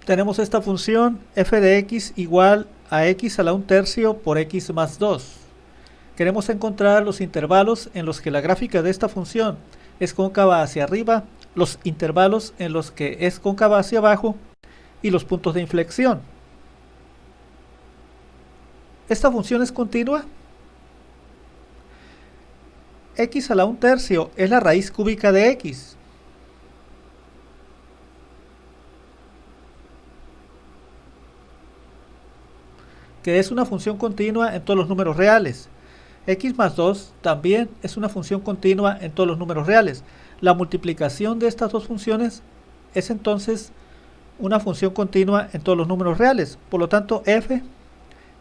Tenemos esta función f de x igual a x a la 1/3 por x más 2. Queremos encontrar los intervalos en los que la gráfica de esta función es cóncava hacia arriba, los intervalos en los que es cóncava hacia abajo y los puntos de inflexión. ¿Esta función es continua? X a la 1/3 es la raíz cúbica de x. Que es una función continua en todos los números reales. X más 2 también es una función continua en todos los números reales. La multiplicación de estas dos funciones es entonces una función continua en todos los números reales. Por lo tanto, f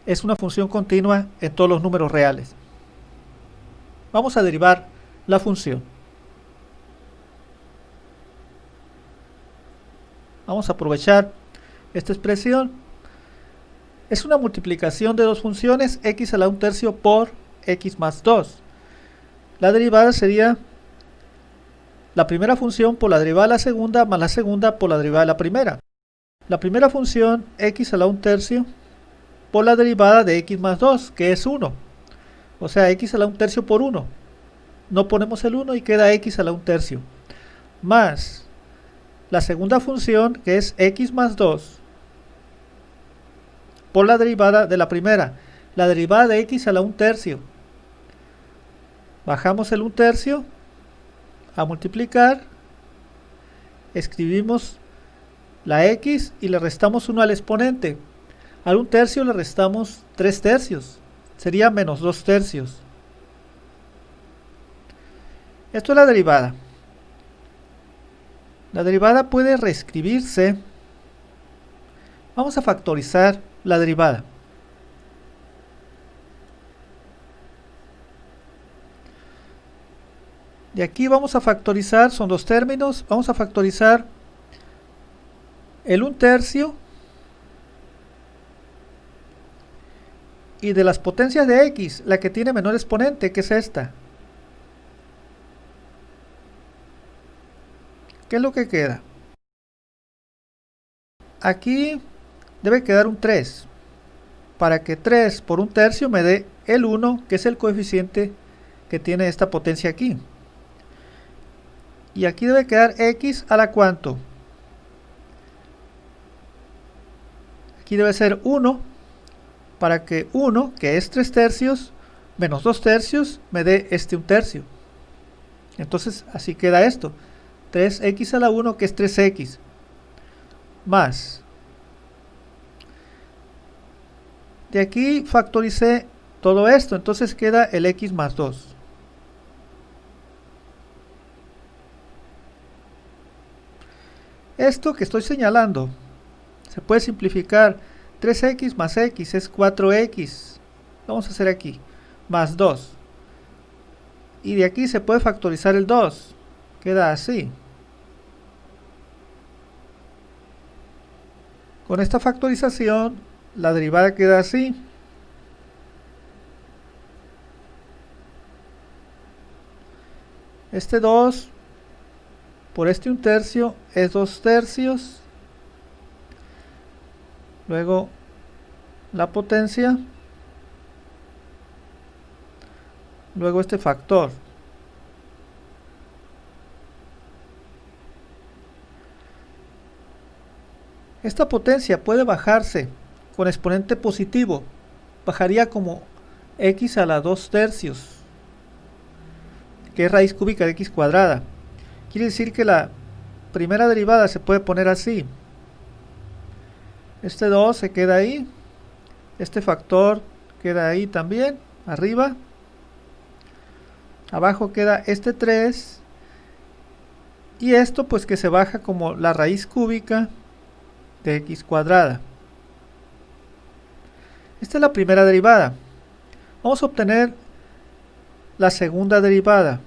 es una función continua en todos los números reales. Vamos a derivar la función. Vamos a aprovechar esta expresión. Es una multiplicación de dos funciones, x a la 1/3 por x más 2. La derivada sería la primera función por la derivada de la segunda más la segunda por la derivada de la primera. La primera función, x a la 1/3 por la derivada de x más 2, que es 1. O sea, x a la 1/3 por 1. No ponemos el 1 y queda x a la 1/3. Más la segunda función, que es x más 2, por la derivada de la primera. La derivada de x a la 1/3. Bajamos el 1/3 a multiplicar. Escribimos la x y le restamos 1 al exponente. Al 1/3 le restamos 3/3. Sería menos 2/3. Esto es la derivada. La derivada puede reescribirse. Vamos a factorizar la derivada. De aquí vamos a factorizar, son dos términos, vamos a factorizar el 1/3 y de las potencias de x, la que tiene menor exponente, que es esta. ¿Qué es lo que queda? Aquí debe quedar un 3, para que 3 por 1/3 me dé el 1, que es el coeficiente que tiene esta potencia aquí. Y aquí debe quedar x a la cuánto. Aquí debe ser 1, para que 1, que es 3/3, menos 2/3, me dé este 1/3. Entonces así queda esto. 3x a la 1, que es 3x, más. De aquí factoricé todo esto, entonces queda el x más 2. Esto que estoy señalando se puede simplificar. 3x más x es 4x. Vamos a hacer aquí, más 2. Y de aquí se puede factorizar el 2. Queda así. Con esta factorización, la derivada queda así. Este 2 por este 1/3 es 2/3. Luego la potencia. Luego este factor. Esta potencia puede bajarse con exponente positivo. Bajaría como x a la 2/3, que es raíz cúbica de x cuadrada. Quiere decir que la primera derivada se puede poner así. Este 2 se queda ahí. Este factor queda ahí también, arriba. Abajo queda este 3. Y esto pues que se baja como la raíz cúbica de x cuadrada. Esta es la primera derivada. Vamos a obtener la segunda derivada.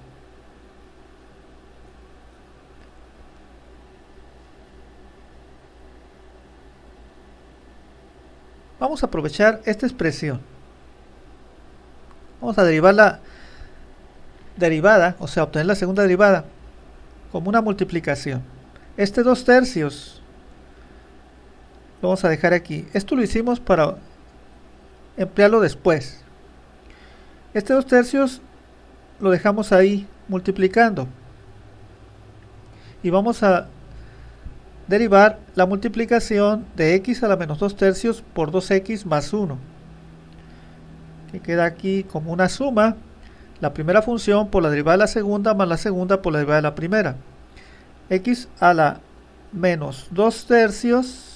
Vamos a aprovechar esta expresión. Vamos a derivar la derivada, o sea, obtener la segunda derivada como una multiplicación. Este 2/3 lo vamos a dejar aquí. Esto lo hicimos para emplearlo después. Este 2 tercios lo dejamos ahí multiplicando. Y vamos a derivar la multiplicación de x a la menos 2 tercios por 2x más 1. Que queda aquí como una suma. La primera función por la derivada de la segunda más la segunda por la derivada de la primera. X a la menos 2 tercios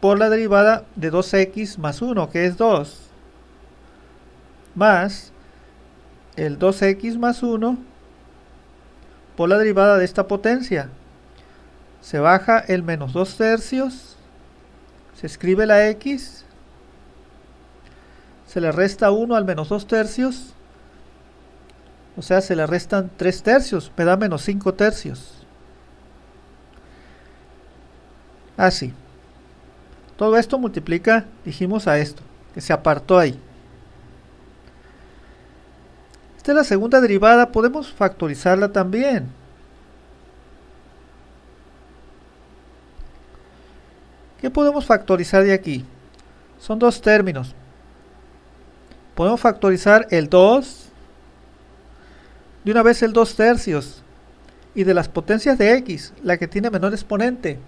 por la derivada de 2x más 1, que es 2. Más el 2x más 1 por la derivada de esta potencia. Se baja el menos 2 tercios. Se escribe la x. Se le resta 1 al menos 2 tercios. O sea, se le restan 3 tercios. Me da menos 5 tercios. Así. Todo esto multiplica, dijimos, a esto, que se apartó ahí. Esta es la segunda derivada. Podemos factorizarla también. ¿Qué podemos factorizar de aquí? Son dos términos. Podemos factorizar el 2. De una vez el 2 tercios. Y de las potencias de x, la que tiene menor exponente,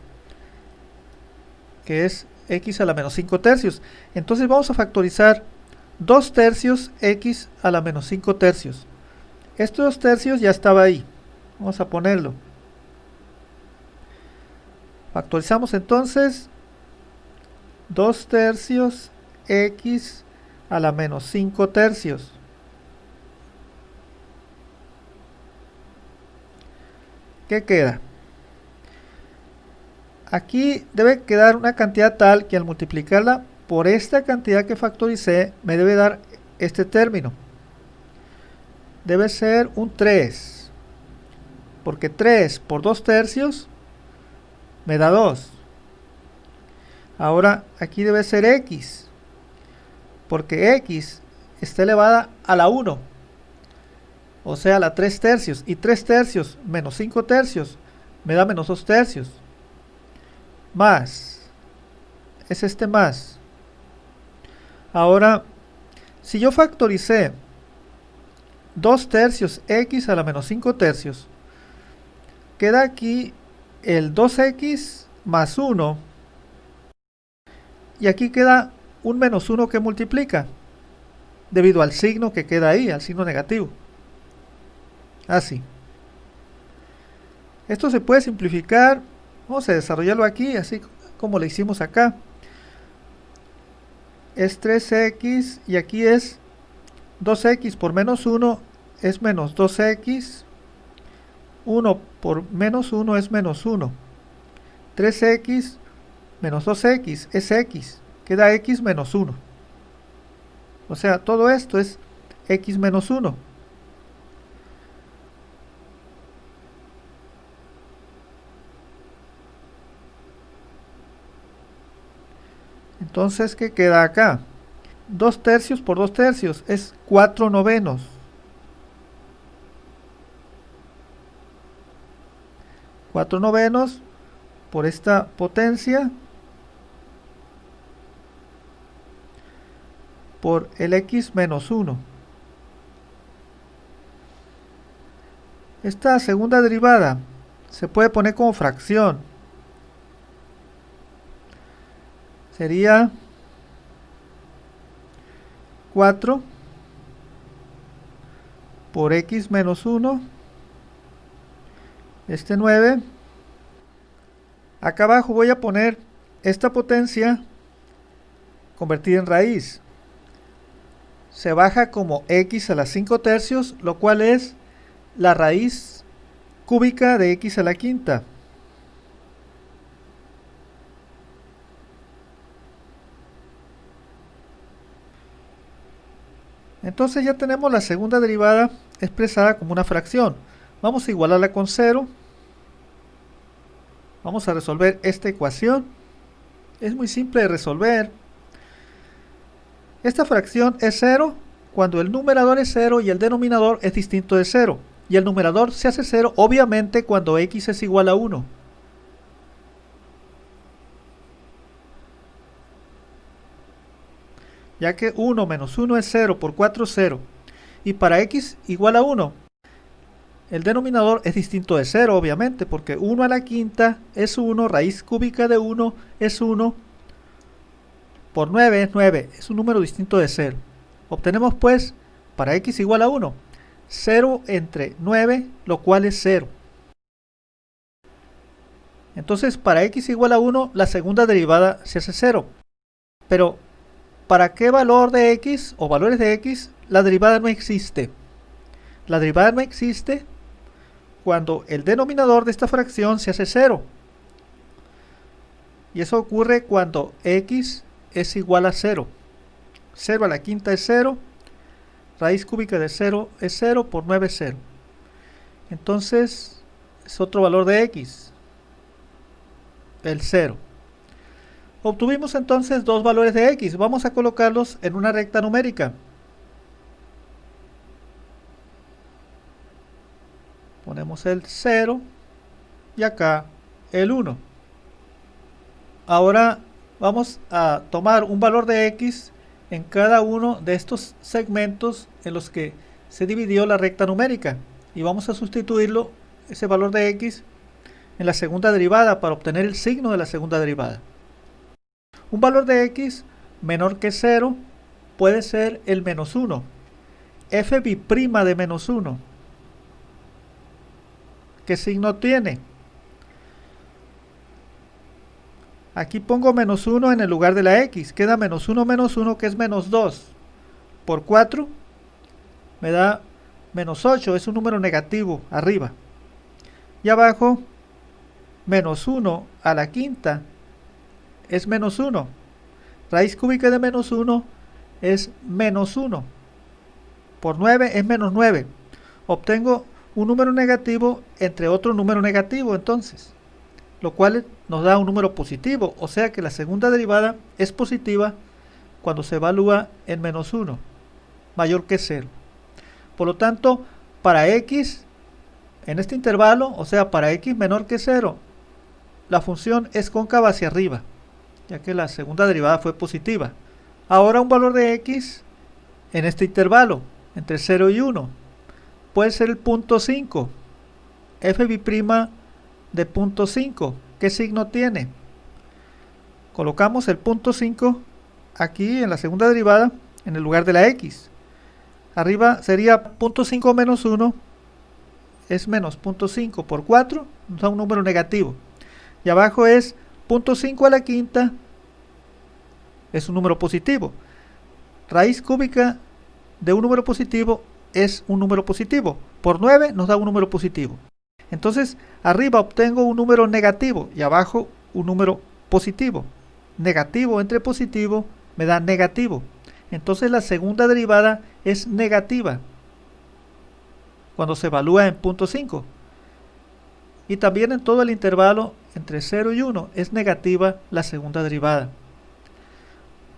que es x a la menos 5 tercios. Entonces vamos a factorizar 2 tercios x a la menos 5 tercios. Estos 2 tercios ya estaba ahí. Vamos a ponerlo. Factorizamos entonces 2 tercios x a la menos 5 tercios. ¿Qué queda? Aquí debe quedar una cantidad tal que al multiplicarla por esta cantidad que factoricé, me debe dar este término. Debe ser un 3. Porque 3 por 2 tercios me da 2. Ahora aquí debe ser x. Porque x está elevada a la 1. O sea, a la 3 tercios. Y 3 tercios menos 5 tercios me da menos 2 tercios. Más. Es este más. Ahora, si yo factoricé 2 tercios x a la menos 5 tercios, queda aquí el 2x más 1. Y aquí queda un menos 1 que multiplica, debido al signo que queda ahí, al signo negativo. Así. Esto se puede simplificar. Vamos a desarrollarlo aquí, así como lo hicimos acá. Es 3x y aquí es 2x por menos 1 es menos 2x. 1 por menos 1 es menos 1. 3x menos 2x es x. Queda x menos 1. O sea, todo esto es x menos 1. Entonces, ¿qué queda acá? 2 tercios por 2 tercios es 4 novenos. 4 novenos por esta potencia por el x menos 1. Esta segunda derivada se puede poner como fracción. Sería 4 por x menos 1. Este 9. Acá abajo voy a poner esta potencia convertida en raíz. Se baja como x a la 5 tercios, lo cual es la raíz cúbica de x a la quinta. Entonces ya tenemos la segunda derivada expresada como una fracción. Vamos a igualarla con 0. Vamos a resolver esta ecuación. Es muy simple de resolver. Esta fracción es 0 cuando el numerador es 0 y el denominador es distinto de 0. Y el numerador se hace 0 obviamente cuando x es igual a 1. ya que 1 menos 1 es 0, por 4 0. Y para x igual a 1, el denominador es distinto de 0, obviamente, porque 1 a la quinta es 1, raíz cúbica de 1 es 1, por 9 es 9, es un número distinto de 0. Obtenemos pues, para x igual a 1, 0 entre 9, lo cual es 0. Entonces, para x igual a 1, la segunda derivada se hace 0. Pero, ¿para qué valor de x o valores de x la derivada no existe? La derivada no existe cuando el denominador de esta fracción se hace 0. Y eso ocurre cuando x es igual a 0. 0 a la quinta es 0. Raíz cúbica de 0 es 0, por 9 es 0. Entonces, es otro valor de x, el 0. Obtuvimos entonces dos valores de x. Vamos a colocarlos en una recta numérica. Ponemos el 0 y acá el 1. Ahora vamos a tomar un valor de x en cada uno de estos segmentos en los que se dividió la recta numérica. Y vamos a sustituirlo, ese valor de x, en la segunda derivada para obtener el signo de la segunda derivada. Un valor de x menor que 0 puede ser el menos 1. F' de menos 1. ¿Qué signo tiene? Aquí pongo menos 1 en el lugar de la x. Queda menos 1, que es menos 2. Por 4 me da menos 8. Es un número negativo arriba. Y abajo, menos 1 a la quinta es menos 1. Raíz cúbica de menos 1 es menos 1. Por 9 es menos 9. Obtengo un número negativo entre otro número negativo entonces, lo cual nos da un número positivo, o sea que la segunda derivada es positiva cuando se evalúa en menos 1, mayor que 0. Por lo tanto, para x en este intervalo, o sea para x menor que 0, la función es cóncava hacia arriba, ya que la segunda derivada fue positiva. Ahora un valor de x en este intervalo, entre 0 y 1, puede ser el punto 5, f' de punto 5. ¿Qué signo tiene? Colocamos el punto 5 aquí en la segunda derivada, en el lugar de la x. Arriba sería punto 5 menos 1, es menos punto 5 por 4, nos da un número negativo. Y abajo es punto 5 a la quinta, es un número positivo. Raíz cúbica de un número positivo es un número positivo. Por 9 nos da un número positivo. Entonces, arriba obtengo un número negativo y abajo un número positivo. Negativo entre positivo me da negativo. Entonces, la segunda derivada es negativa cuando se evalúa en punto 5. Y también en todo el intervalo entre 0 y 1 es negativa la segunda derivada.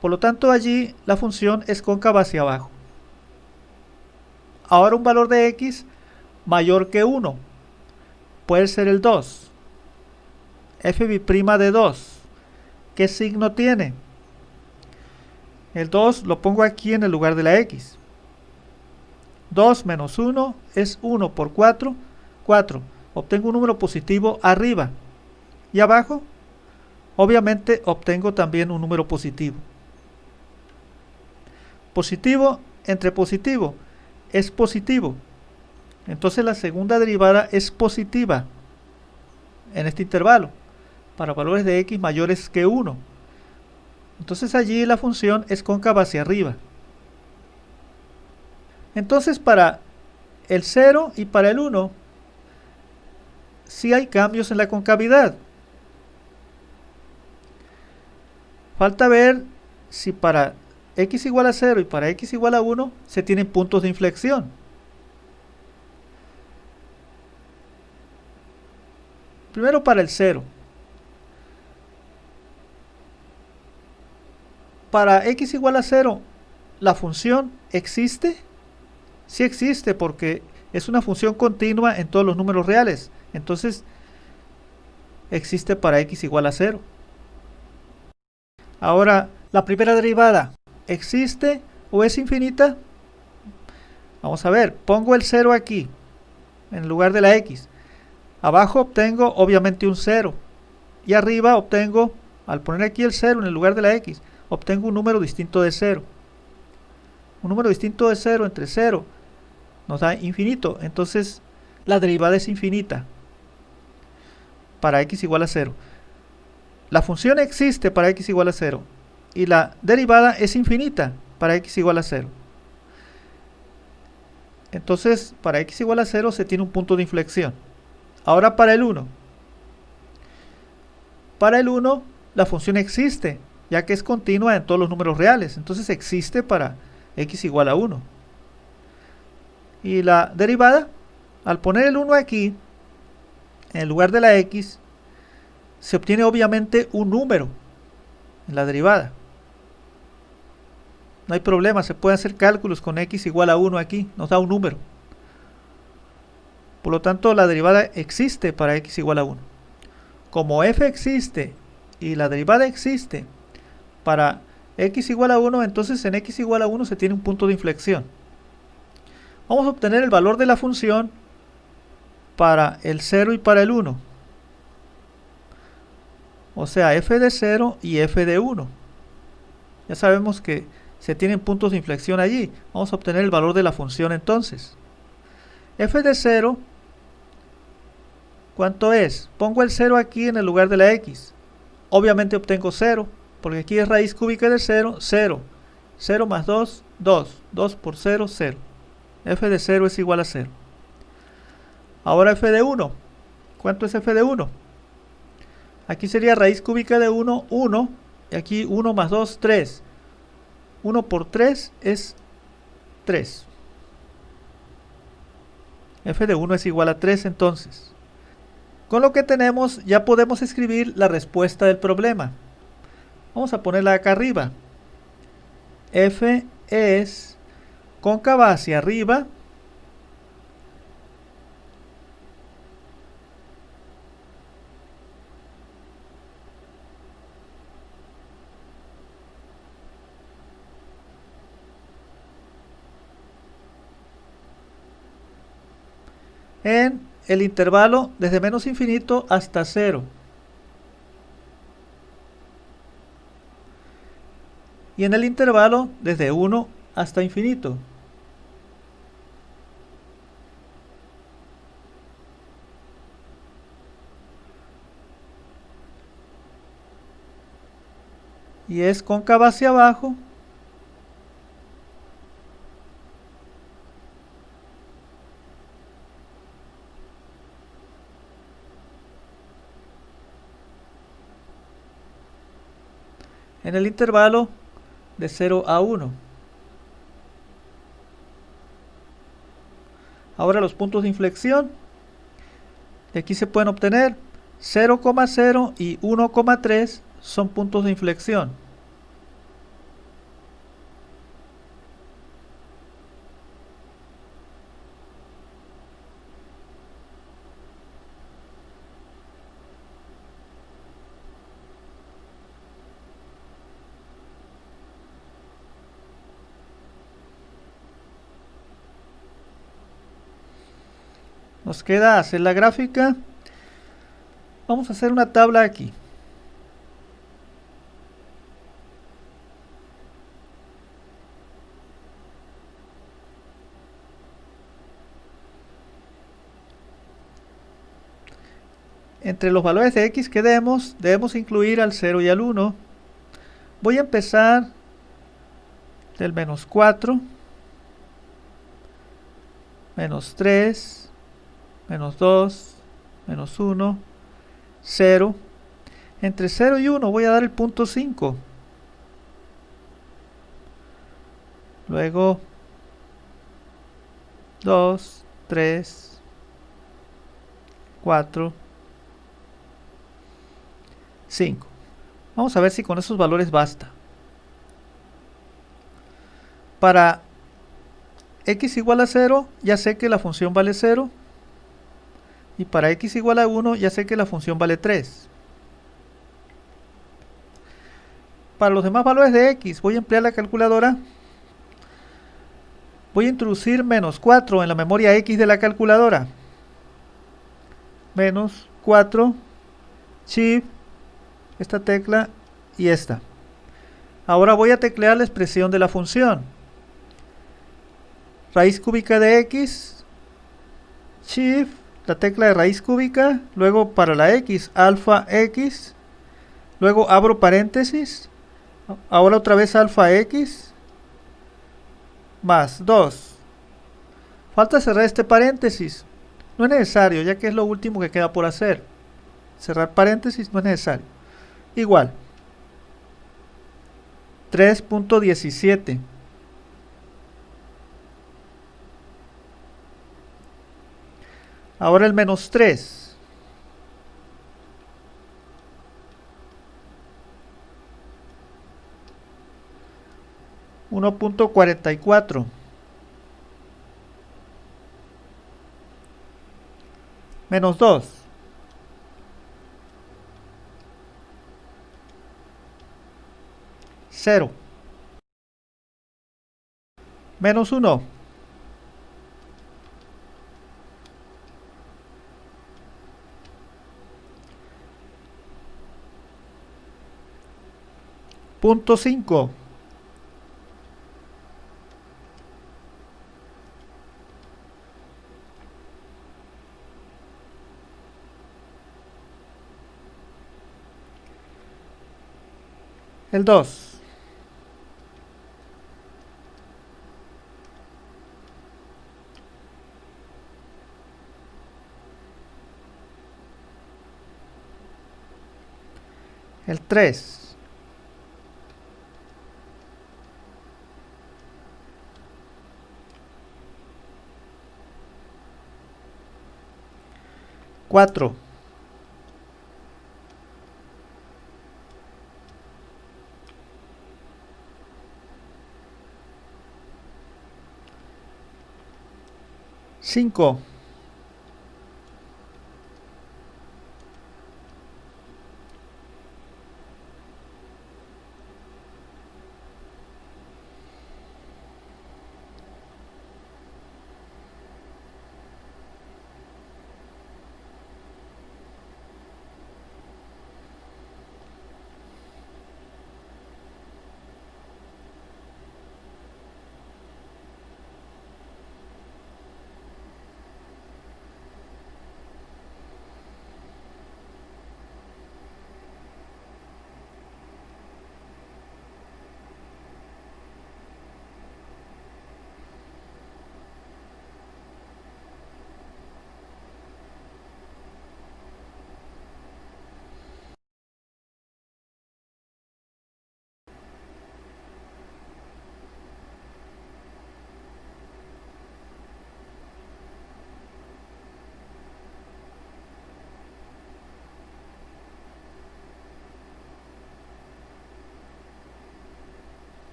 Por lo tanto, allí la función es cóncava hacia abajo. Ahora un valor de x mayor que 1 puede ser el 2. F' de 2. ¿Qué signo tiene? El 2 lo pongo aquí en el lugar de la x. 2 menos 1 es 1 por 4, 4. Obtengo un número positivo arriba. Y abajo, obviamente, obtengo también un número positivo. Positivo entre positivo es positivo. Entonces la segunda derivada es positiva en este intervalo para valores de x mayores que 1. Entonces allí la función es cóncava hacia arriba. Entonces para el 0 y para el 1 sí hay cambios en la concavidad. Falta ver si para x igual a 0 y para x igual a 1 se tienen puntos de inflexión. Primero para el 0. Para x igual a 0, ¿la función existe? Sí existe porque es una función continua en todos los números reales. Entonces, existe para x igual a 0. Ahora, la primera derivada, existe o es infinita? Vamos a ver, pongo el 0 aquí, en lugar de la x. Abajo obtengo obviamente un 0. Y arriba obtengo, al poner aquí el 0 en el lugar de la x, obtengo un número distinto de 0. Un número distinto de 0 entre 0 nos da infinito. Entonces la derivada es infinita para x igual a 0. La función existe para x igual a 0. Y la derivada es infinita para x igual a 0. Entonces, para x igual a 0 se tiene un punto de inflexión. Ahora para el 1. Para el 1, la función existe, ya que es continua en todos los números reales. Entonces existe para x igual a 1. Y la derivada, al poner el 1 aquí, en lugar de la x, se obtiene obviamente un número en la derivada. No hay problema, se pueden hacer cálculos con x igual a 1 aquí, nos da un número. Por lo tanto, la derivada existe para x igual a 1. Como f existe y la derivada existe para x igual a 1, entonces en x igual a 1 se tiene un punto de inflexión. Vamos a obtener el valor de la función para el 0 y para el 1. O sea, f de 0 y f de 1. Ya sabemos que se tienen puntos de inflexión allí. Vamos a obtener el valor de la función entonces. F de 0, ¿cuánto es? Pongo el 0 aquí en el lugar de la x. Obviamente obtengo 0, porque aquí es raíz cúbica de 0, 0. 0 más 2, 2. 2 por 0, 0. F de 0 es igual a 0. Ahora f de 1. ¿Cuánto es f de 1? Aquí sería raíz cúbica de 1, 1. Y aquí 1 más 2, 3. 1 por 3 es 3. F de 1 es igual a 3 entonces. Con lo que tenemos ya podemos escribir la respuesta del problema. Vamos a ponerla acá arriba. F es cóncava hacia arriba en el intervalo desde menos infinito hasta 0. Y en el intervalo desde 1 hasta infinito. Y es cóncava hacia abajo en el intervalo de 0 a 1. Ahora los puntos de inflexión. De aquí se pueden obtener 0,0 y 1,3 son puntos de inflexión. Nos queda hacer la gráfica. Vamos a hacer una tabla aquí. Entre los valores de x que debemos incluir al 0 y al 1. Voy a empezar del menos 4, menos 3, menos 2, menos 1, 0. Entre 0 y 1 voy a dar el punto 5. Luego 2, 3, 4, 5. Vamos a ver si con esos valores basta. Para x igual a 0 ya sé que la función vale 0. Y para x igual a 1 ya sé que la función vale 3. Para los demás valores de x, voy a emplear la calculadora. Voy a introducir menos 4 en la memoria x de la calculadora. Menos 4, shift, esta tecla y esta. Ahora voy a teclear la expresión de la función. Raíz cúbica de x, shift, la tecla de raíz cúbica, luego para la x, alfa x, luego abro paréntesis, ahora otra vez alfa x, más 2. Falta cerrar este paréntesis. No es necesario, ya que es lo último que queda por hacer. Cerrar paréntesis no es necesario. Igual. 3.17. Ahora el menos 3. $1.44. Menos 2. Cero. Menos 1. Punto 5. El 2. El 3. Cuatro. Cinco.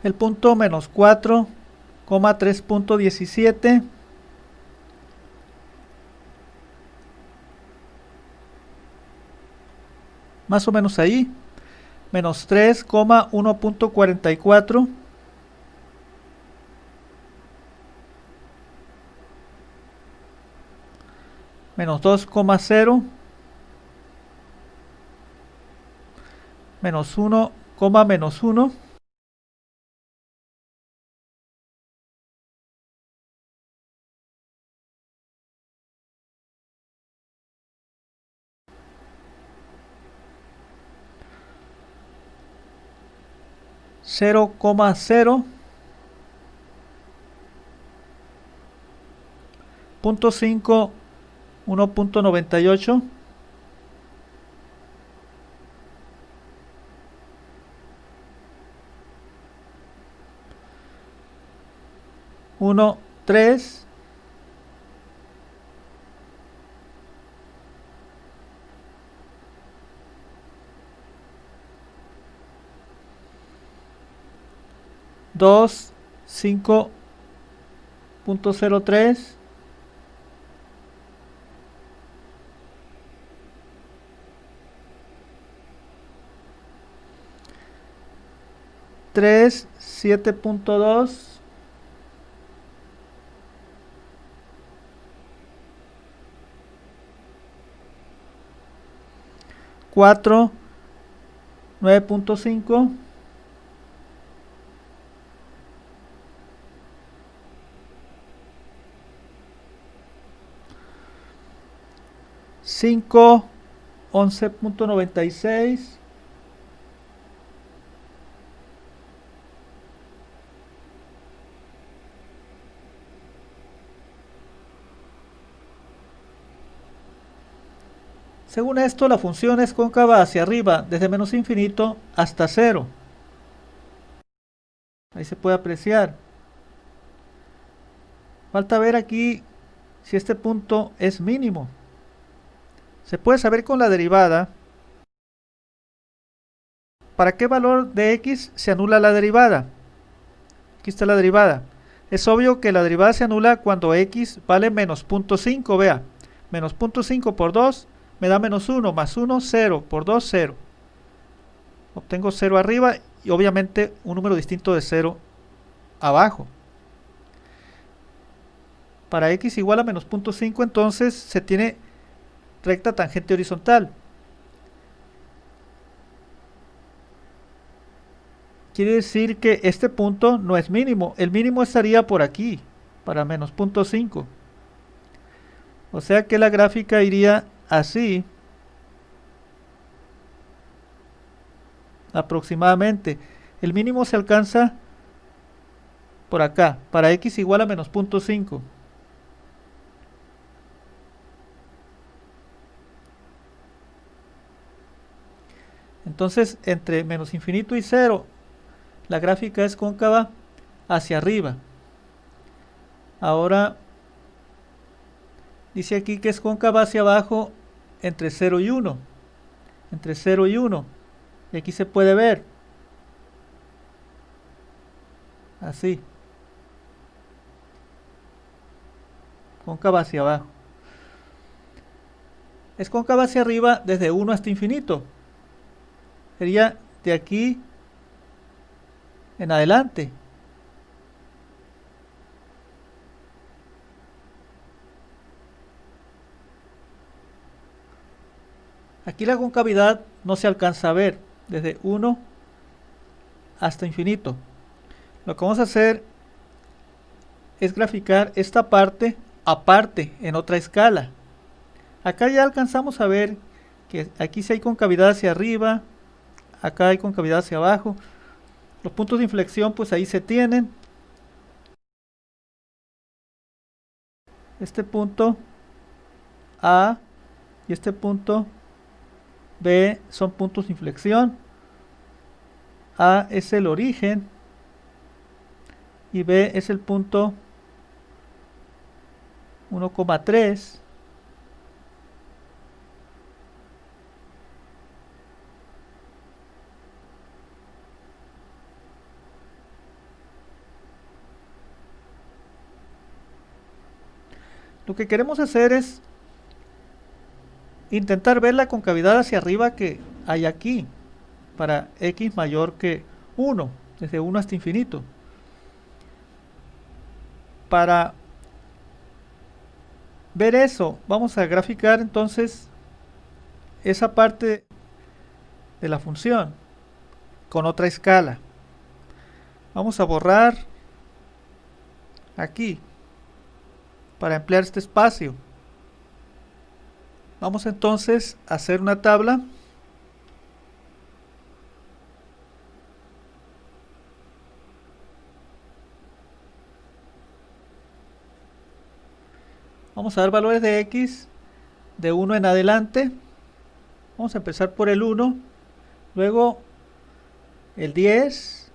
El punto menos 4,3.17. Más o menos ahí. Menos 3,1.44. Menos 2,0. Menos 1, menos 1. 0,0. 0.5, 1.98. 1, 3. 2, 5. 0.03, tres 7.2, 4 9.5, 5 11.96, 'Según esto, la función es cóncava hacia arriba, desde menos infinito hasta 0. Ahí se puede apreciar. Falta ver aquí si este punto es mínimo. Se puede saber con la derivada para qué valor de x se anula la derivada. Aquí está la derivada. Es obvio que la derivada se anula cuando x vale menos 0.5, vea. Menos 0.5 por 2 me da menos 1, más 1, 0, por 2, 0. Obtengo 0 arriba y obviamente un número distinto de 0 abajo. Para x igual a menos 0.5, entonces se tiene recta tangente horizontal. Quiere decir que este punto no es mínimo. El mínimo estaría por aquí, para menos 0.5. O sea que la gráfica iría así, aproximadamente. El mínimo se alcanza por acá, para x igual a menos 0.5. Entonces, entre menos infinito y 0, la gráfica es cóncava hacia arriba. Ahora, dice aquí que es cóncava hacia abajo entre 0 y 1. Entre 0 y 1. Y aquí se puede ver. Así. Cóncava hacia abajo. Es cóncava hacia arriba desde 1 hasta infinito. Sería de aquí en adelante. Aquí la concavidad no se alcanza a ver desde 1 hasta infinito. Lo que vamos a hacer es graficar esta parte aparte en otra escala. Acá ya alcanzamos a ver que aquí sí hay concavidad hacia arriba, acá hay concavidad hacia abajo. Los puntos de inflexión pues ahí se tienen. Este punto A y este punto B son puntos de inflexión. A es el origen y B es el punto 1,3. Lo que queremos hacer es intentar ver la concavidad hacia arriba que hay aquí para x mayor que 1, desde 1 hasta infinito. Para ver eso, vamos a graficar entonces esa parte de la función con otra escala. Vamos a borrar aquí para emplear este espacio. Vamos entonces a hacer una tabla. Vamos a dar valores de x de 1 en adelante. Vamos a empezar por el 1, luego el 10,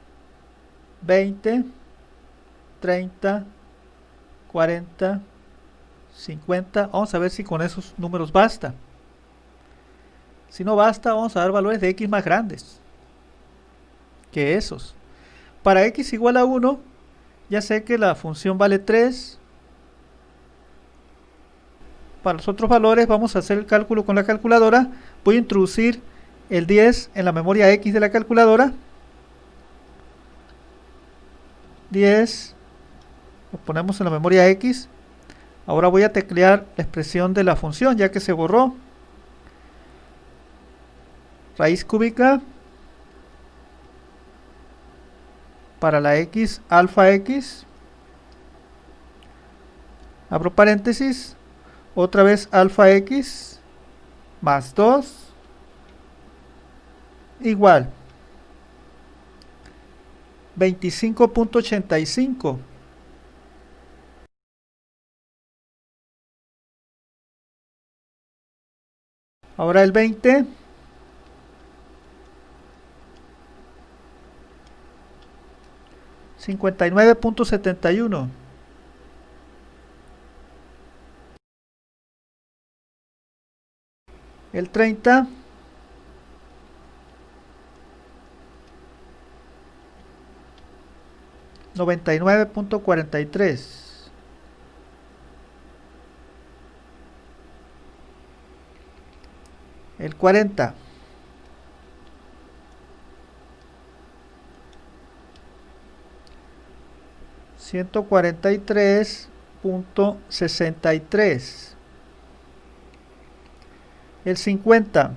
20, 30, 40, 50. Vamos a ver si con esos números basta. Si no basta, vamos a dar valores de x más grandes que esos. Para x igual a 1, ya sé que la función vale 3, para los otros valores vamos a hacer el cálculo con la calculadora. Voy a introducir el 10 en la memoria X de la calculadora. 10, lo ponemos en la memoria X. Ahora voy a teclear la expresión de la función ya que se borró. Raíz cúbica para la X, alfa X. Abro paréntesis. Otra vez alfa X más 2 igual 25.85. Ahora el 20. 59.71. El 30. 99.43. El 40. 143.63. El 50.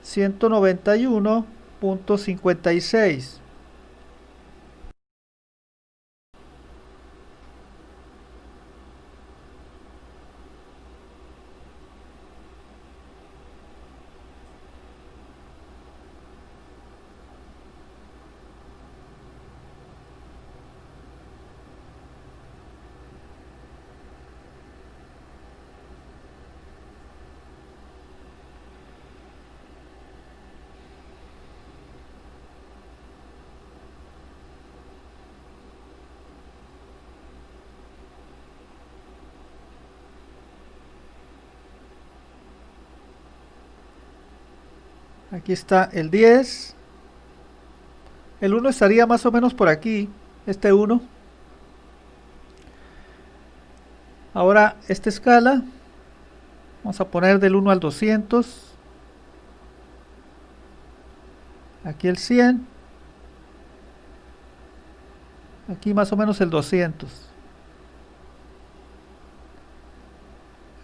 191.56. Aquí está el 10. El 1 estaría más o menos por aquí. Este 1. Ahora esta escala. Vamos a poner del 1 al 200. Aquí el 100. Aquí más o menos el 200.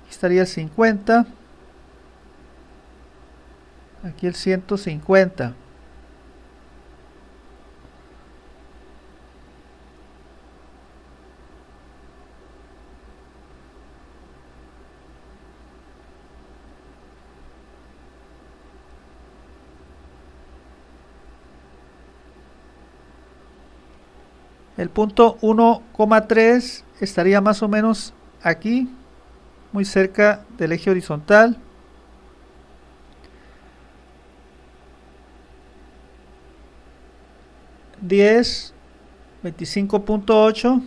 Aquí estaría el 50. Aquí el 150. El punto 1,3 estaría más o menos aquí, muy cerca del eje horizontal. $10, 25.8.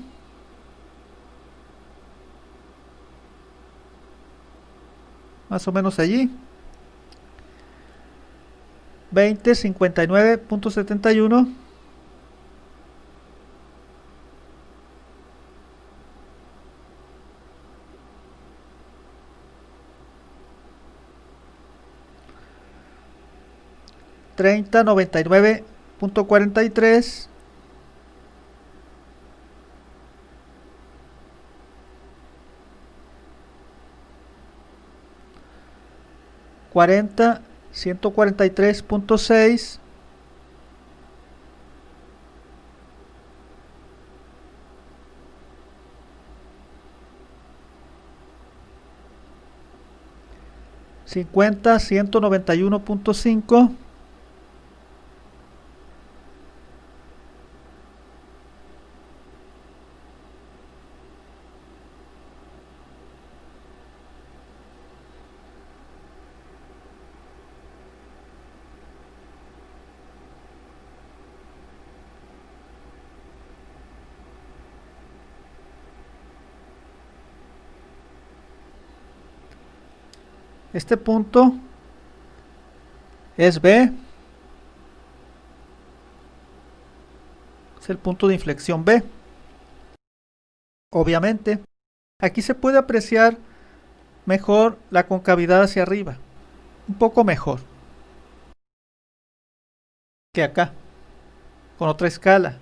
Más o menos allí. 20, 59.71. $30, 99.43. $40, 143.6. $50, 191.5. Este punto es B. Es el punto de inflexión B. Obviamente, aquí se puede apreciar mejor la concavidad hacia arriba, un poco mejor que acá, con otra escala.